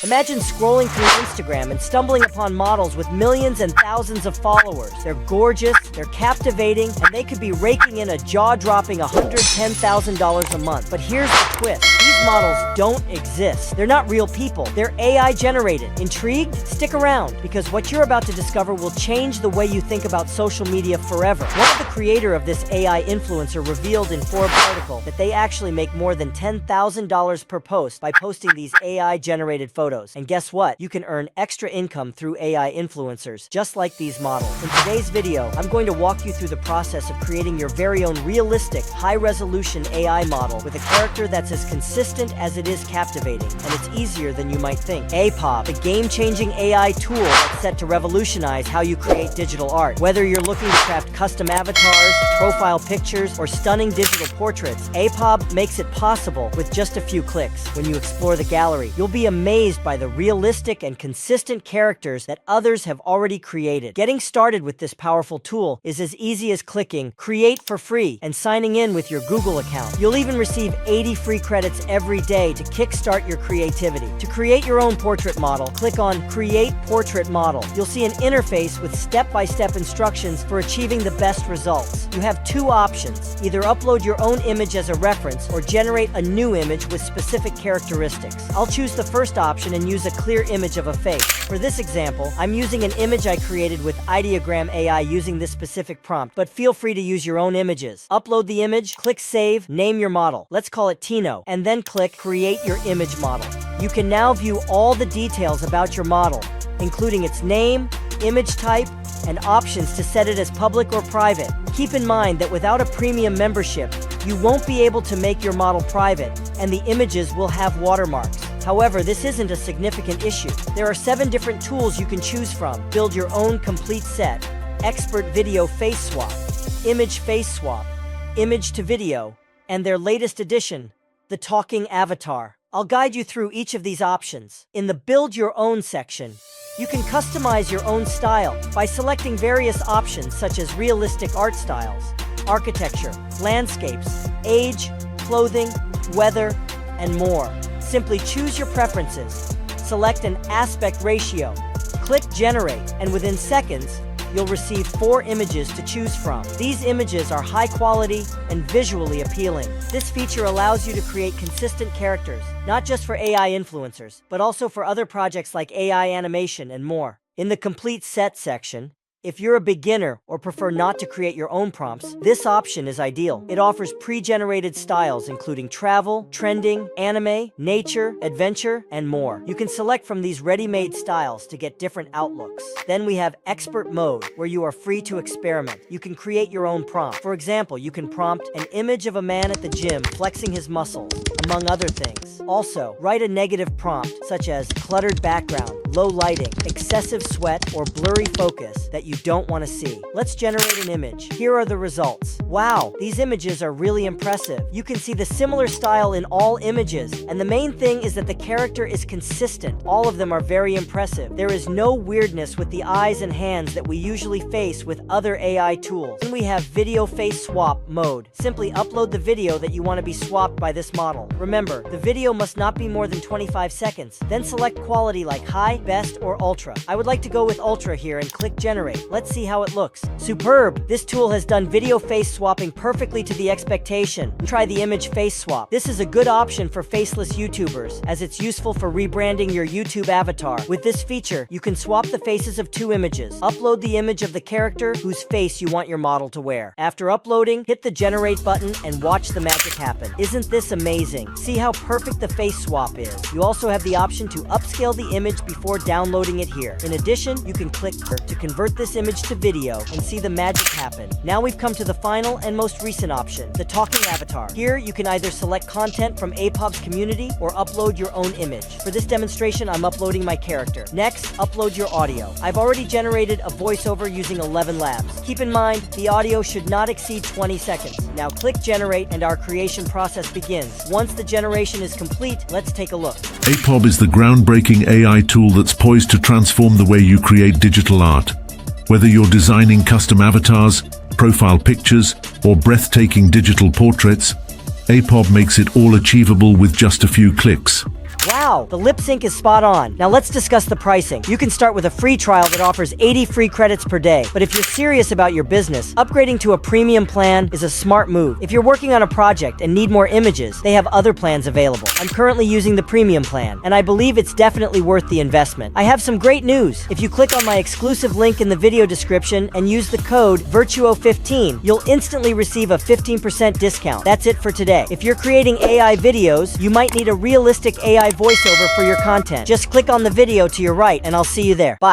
Imagine scrolling through Instagram and stumbling upon models with millions and thousands of followers. They're gorgeous, they're captivating, and they could be raking in a jaw-dropping $110,000 a month. But here's the twist. These models don't exist. They're not real people. They're AI generated. Intrigued? Stick around, because what you're about to discover will change the way you think about social media forever. One of the creator of this AI influencer revealed in Forbes article that they actually make more than $10,000 per post by posting these AI generated photos. And guess what? You can earn extra income through AI influencers, just like these models. In today's video, I'm going to walk you through the process of creating your very own realistic, high-resolution AI model with a character that's as consistent as it is captivating, and it's easier than you might think. APOB, the game-changing AI tool that's set to revolutionize how you create digital art. Whether you're looking to craft custom avatars, profile pictures, or stunning digital portraits, APOB makes it possible with just a few clicks. When you explore the gallery, you'll be amazed by the realistic and consistent characters that others have already created. Getting started with this powerful tool is as easy as clicking Create for free and signing in with your Google account. You'll even receive 80 free credits every day to kickstart your creativity. To create your own portrait model, click on Create Portrait Model. You'll see an interface with step-by-step instructions for achieving the best results. You have two options: either upload your own image as a reference or generate a new image with specific characteristics. I'll choose the first option and use a clear image of a face. For this example, I'm using an image I created with Ideogram AI using this specific prompt, but feel free to use your own images. Upload the image, click Save, name your model. Let's call it Tino, and then click Create your image model. You can now view all the details about your model, including its name, image type, and options to set it as public or private. Keep in mind that without a premium membership, you won't be able to make your model private, and the images will have watermarks. However, this isn't a significant issue. There are 7 different tools you can choose from. Build your own complete set: Expert Video Face Swap, Image Face Swap, Image to Video, and their latest addition, the Talking Avatar. I'll guide you through each of these options. In the Build Your Own section, you can customize your own style by selecting various options such as realistic art styles, architecture, landscapes, age, clothing, weather, and more. Simply choose your preferences, select an aspect ratio, click Generate, and within seconds, you'll receive 4 images to choose from. These images are high quality and visually appealing. This feature allows you to create consistent characters, not just for AI influencers, but also for other projects like AI animation and more. In the Complete Set section, if you're a beginner or prefer not to create your own prompts, this option is ideal. It offers pre-generated styles including travel, trending, anime, nature, adventure, and more. You can select from these ready-made styles to get different outlooks. Then we have Expert Mode, where you are free to experiment. You can create your own prompt. For example, you can prompt an image of a man at the gym flexing his muscles, among other things. Also, write a negative prompt such as cluttered background, low lighting, excessive sweat, or blurry focus that you don't want to see. Let's generate an image. Here are the results. Wow, these images are really impressive. You can see the similar style in all images, and the main thing is that the character is consistent. All of them are very impressive. There is no weirdness with the eyes and hands that we usually face with other AI tools. Then we have Video Face Swap mode. Simply upload the video that you want to be swapped by this model. Remember, the video must not be more than 25 seconds. Then select quality like high, best, or ultra. I would like to go with ultra here and click Generate. Let's see how it looks. Superb! This tool has done video face swapping perfectly to the expectation. Try the image face swap. This is a good option for faceless YouTubers, as it's useful for rebranding your YouTube avatar. With this feature, you can swap the faces of 2 images. Upload the image of the character whose face you want your model to wear. After uploading, hit the Generate button and watch the magic happen. Isn't this amazing? See how perfect the face swap is. You also have the option to upscale the image before downloading it here. In addition, you can click to convert this image to video and see the magic happen. Now we've come to the final and most recent option, the Talking Avatar. Here, you can either select content from APOB's community or upload your own image. For this demonstration, I'm uploading my character. Next, upload your audio. I've already generated a voiceover using 11 Labs. Keep in mind, the audio should not exceed 20 seconds. Now click Generate and our creation process begins. Once the generation is complete, let's take a look. APOB is the groundbreaking AI tool that's poised to transform the way you create digital art. Whether you're designing custom avatars, profile pictures, or breathtaking digital portraits, APOB makes it all achievable with just a few clicks. Wow, the lip sync is spot on. Now let's discuss the pricing. You can start with a free trial that offers 80 free credits per day. But if you're serious about your business, upgrading to a premium plan is a smart move. If you're working on a project and need more images, they have other plans available. I'm currently using the premium plan, and I believe it's definitely worth the investment. I have some great news. If you click on my exclusive link in the video description and use the code VIRTUO15, you'll instantly receive a 15% discount. That's it for today. If you're creating AI videos, you might need a realistic AI voiceover for your content. Just click on the video to your right and I'll see you there. Bye.